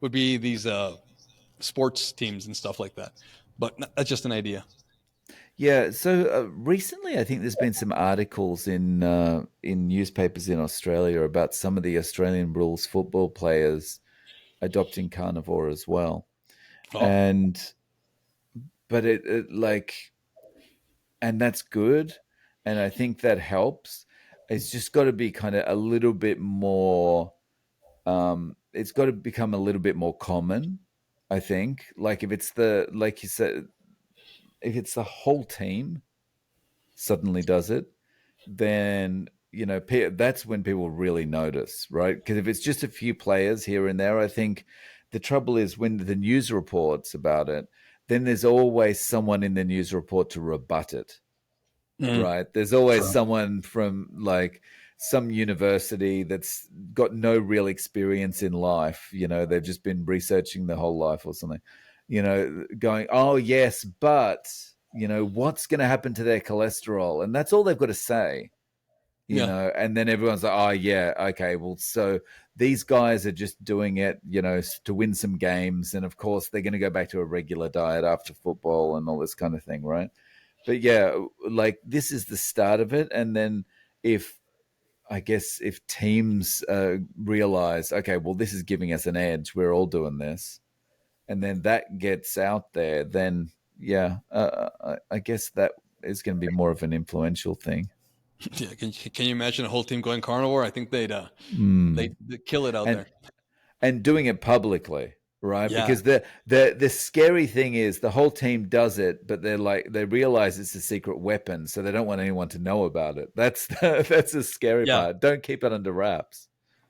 [SPEAKER 1] would be these sports teams and stuff like that. But that's just an idea.
[SPEAKER 2] Yeah. So recently, I think there's been some articles in newspapers in Australia about some of the Australian rules football players adopting carnivore as well.
[SPEAKER 1] Oh,
[SPEAKER 2] And but it like, and that's good, and I think that helps. It's just got to be kind of a little bit more. It's got to become a little bit more common. I think, like if it's like you said, if it's the whole team suddenly does it, then that's when people really notice, right? Because if it's just a few players here and there, I think the trouble is when the news reports about it, then there's always someone in the news report to rebut it,
[SPEAKER 1] mm,
[SPEAKER 2] right? There's always
[SPEAKER 1] true.
[SPEAKER 2] someone from like some university that's got no real experience in life. They've just been researching their whole life or something, going, oh, yes, but, what's going to happen to their cholesterol? And that's all they've got to say.
[SPEAKER 1] Yeah,
[SPEAKER 2] And then everyone's like, oh, yeah, okay, well, so these guys are just doing it, to win some games. And of course, they're going to go back to a regular diet after football and all this kind of thing, right? but yeah, like this is the start of it, and then if I guess if teams realize, okay, well, this is giving us an edge, we're all doing this, and then that gets out there, then yeah, I guess that is going to be more of an influential thing.
[SPEAKER 1] Yeah, can you imagine a whole team going carnivore? I think
[SPEAKER 2] Mm.
[SPEAKER 1] they'd kill it out
[SPEAKER 2] And
[SPEAKER 1] there.
[SPEAKER 2] doing it publicly, right?
[SPEAKER 1] Yeah,
[SPEAKER 2] Because the scary thing is the whole team does it, but they're like they realize it's a secret weapon, so they don't want anyone to know about it. That's the scary
[SPEAKER 1] yeah,
[SPEAKER 2] part. Don't keep it under wraps.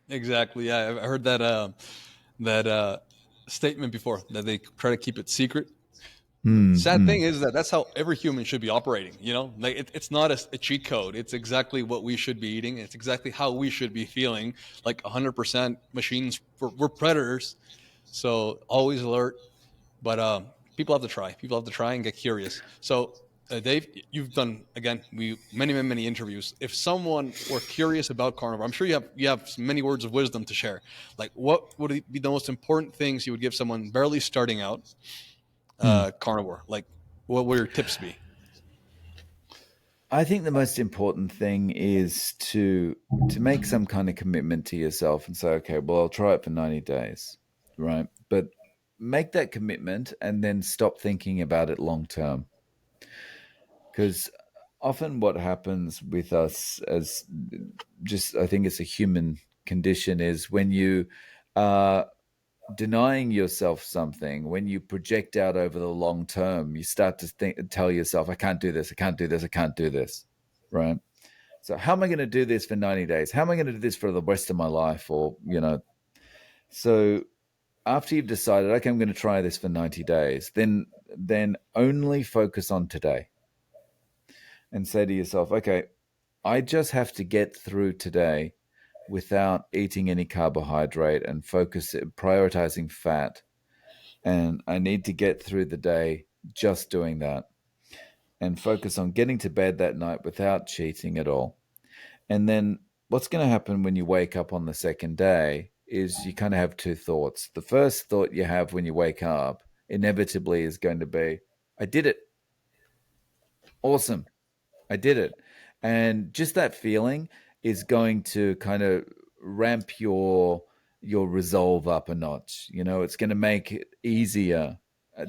[SPEAKER 1] exactly. Yeah, I heard that statement before that they try to keep it secret. Sad thing
[SPEAKER 2] Mm.
[SPEAKER 1] is that that's how every human should be operating. Like it's not a cheat code. It's exactly what we should be eating. It's exactly how we should be feeling. Like 100% machines. We're predators, so always alert. But people have to try. People have to try and get curious. So, Dave, you've done again many interviews. If someone were curious about carnivore, I'm sure you have many words of wisdom to share. Like, what would be the most important things you would give someone barely starting out
[SPEAKER 2] Mm.
[SPEAKER 1] carnivore? Like, what would your tips be?
[SPEAKER 2] I think the most important thing is to make some kind of commitment to yourself and say, okay, well, I'll try it for 90 days, right? But make that commitment and then stop thinking about it long term. Because often what happens with us as just, I think it's a human condition, is when you are denying yourself something, when you project out over the long term, you start to tell yourself, I can't do this, I can't do this, I can't do this, right? So how am I going to do this for 90 days? How am I going to do this for the rest of my life? Or, so after you've decided, okay, I'm going to try this for 90 days, then only focus on today and say to yourself, okay, I just have to get through today without eating any carbohydrate and prioritizing fat. And I need to get through the day just doing that and focus on getting to bed that night without cheating at all. And then what's going to happen when you wake up on the second day is you kind of have two thoughts. The first thought you have when you wake up inevitably is going to be, I did it. Awesome. I did it. And just that feeling is going to kind of ramp your resolve up a notch. It's going to make it easier.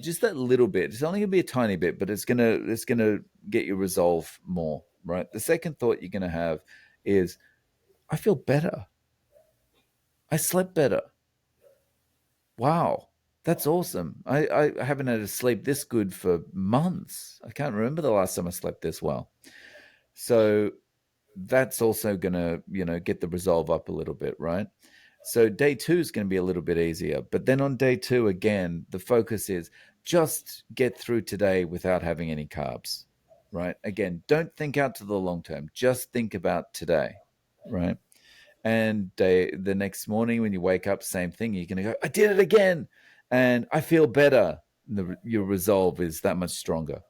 [SPEAKER 2] Just that little bit. It's only going to be a tiny bit, but it's going to get your resolve more, right? The second thought you're going to have is I feel better. I slept better. Wow. That's awesome. I haven't had a sleep this good for months. I can't remember the last time I slept this well. So that's also going to, get the resolve up a little bit, right? So day two is going to be a little bit easier. But then on day two, again, the focus is just get through today without having any carbs, right? Again, don't think out to the long term. Just think about today, right? And the next morning when you wake up, same thing. You're going to go, I did it again. And I feel better. Your resolve is that much stronger.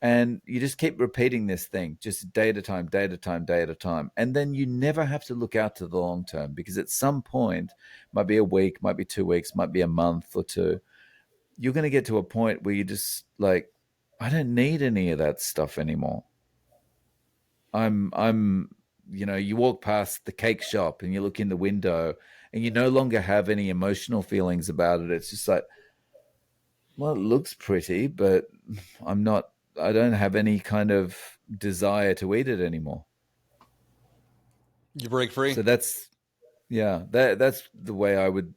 [SPEAKER 2] And you just keep repeating this thing, just day at a time, day at a time, day at a time. And then you never have to look out to the long term because at some point, might be a week, might be 2 weeks, might be a month or two, you're going to get to a point where you just like, I don't need any of that stuff anymore. You walk past the cake shop and you look in the window and you no longer have any emotional feelings about it. It's just like, well, it looks pretty, but I don't have any kind of desire to eat it anymore.
[SPEAKER 1] You break free.
[SPEAKER 2] So that's the way I would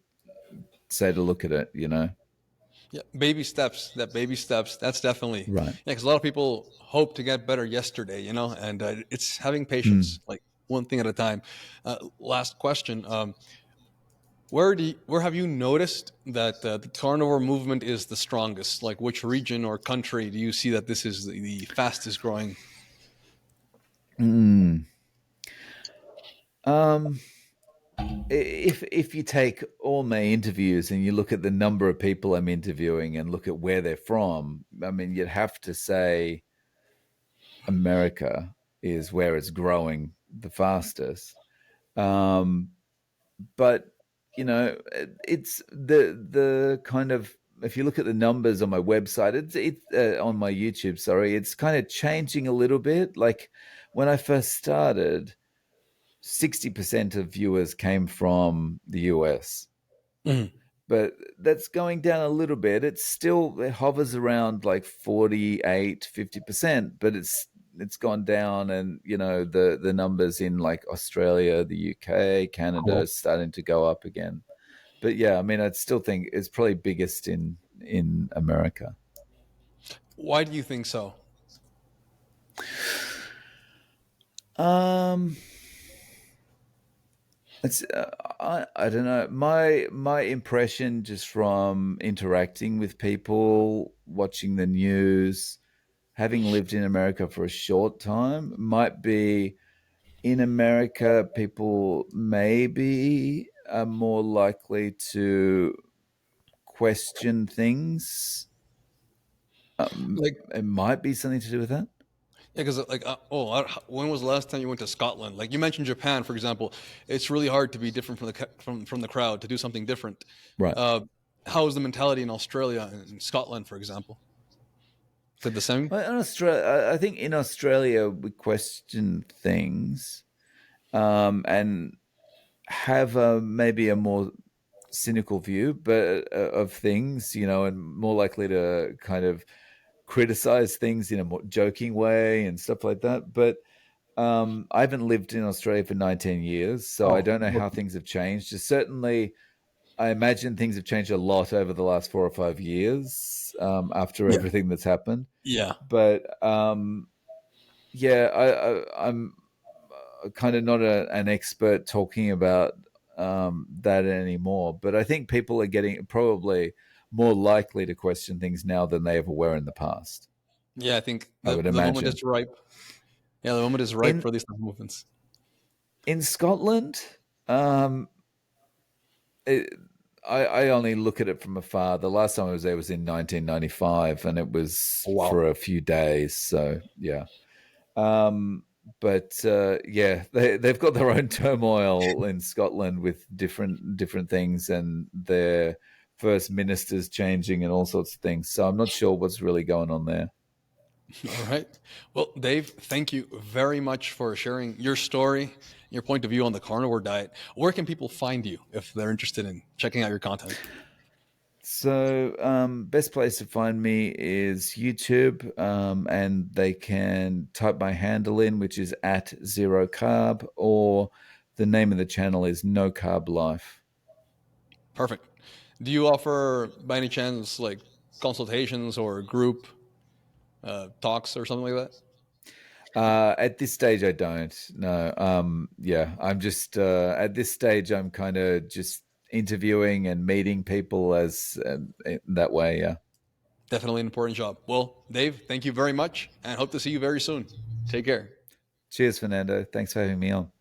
[SPEAKER 2] say to look at it.
[SPEAKER 1] Yeah, baby steps. That baby steps. That's definitely
[SPEAKER 2] Right.
[SPEAKER 1] yeah. Because a lot of people hope to get better yesterday, and it's having
[SPEAKER 2] Mm.
[SPEAKER 1] patience, like one thing at a time. Last question: where have you noticed that the carnivore movement is the strongest? Like, which region or country do you see that this is the fastest growing?
[SPEAKER 2] Mm. Um, if you take all my interviews and you look at the number of people I'm interviewing and look at where they're from, I mean, you'd have to say America is where it's growing the fastest. Um, but it's the kind of if you look at the numbers on my website, on my YouTube, sorry, it's kind of changing a little bit. Like when I first started, 60% of viewers came from the US,
[SPEAKER 1] Mhm.
[SPEAKER 2] but that's going down a little bit. It hovers around like 48, 50%, but it's gone down. And the numbers in like Australia, the UK, Canada
[SPEAKER 1] Cool.
[SPEAKER 2] is starting to go up again. But yeah, I mean, I'd still think it's probably biggest in America.
[SPEAKER 1] Why do you think so?
[SPEAKER 2] Um, it's I don't know. My impression just from interacting with people, watching the news, having lived in America for a short time, might be in America people maybe are more likely to question things.
[SPEAKER 1] Like,
[SPEAKER 2] It might be something to do with that.
[SPEAKER 1] yeah, because like, when was the last time you went to Scotland? Like you mentioned Japan, for example. It's really hard to be different from from the crowd to do something different.
[SPEAKER 2] Right.
[SPEAKER 1] Uh, how is the mentality in Australia and Scotland, for example? Is it the same?
[SPEAKER 2] Well, in Australia, I think in Australia we question things, and have maybe a more cynical view, but of things, and more likely to kind of criticize things in a more joking way and stuff like that. But I haven't lived in Australia for 19 years, so I
[SPEAKER 1] Oh,
[SPEAKER 2] don't know how things have changed. Just certainly, I imagine things have changed a lot over the last 4 or 5 years after
[SPEAKER 1] yeah,
[SPEAKER 2] everything that's happened.
[SPEAKER 1] yeah,
[SPEAKER 2] But yeah, I'm kind of not an expert talking about that anymore. But I think people are getting probably more likely to question things now than they ever were in the past.
[SPEAKER 1] yeah. I think
[SPEAKER 2] I
[SPEAKER 1] the
[SPEAKER 2] would
[SPEAKER 1] the moment
[SPEAKER 2] imagine.
[SPEAKER 1] is ripe. Yeah, the moment is ripe
[SPEAKER 2] In
[SPEAKER 1] for these type of movements.
[SPEAKER 2] in Scotland, um, it, I only look at it from afar. The last time I was there was in 1995, and it was
[SPEAKER 1] Oh, wow.
[SPEAKER 2] for a few days. So yeah. Um, but yeah, they've got their own turmoil in Scotland with different things, and their first ministers changing and all sorts of things. So I'm not sure what's really going on there.
[SPEAKER 1] All right. Well, Dave, thank you very much for sharing your story, your point of view on the carnivore diet. Where can people find you if they're interested in checking out your content?
[SPEAKER 2] So, best place to find me is YouTube, and they can type my handle in, which is at zero carb, or the name of the channel is No Carb Life.
[SPEAKER 1] Perfect. Do you offer, by any chance, like consultations or group talks or something like that?
[SPEAKER 2] At this stage, I don't. No. Yeah, I'm just at this stage. I'm kind of just interviewing and meeting people as that way. Yeah.
[SPEAKER 1] Definitely an important job. Well, Dave, thank you very much and hope to see you very soon. Take care.
[SPEAKER 2] Cheers, Fernando. Thanks for having me on.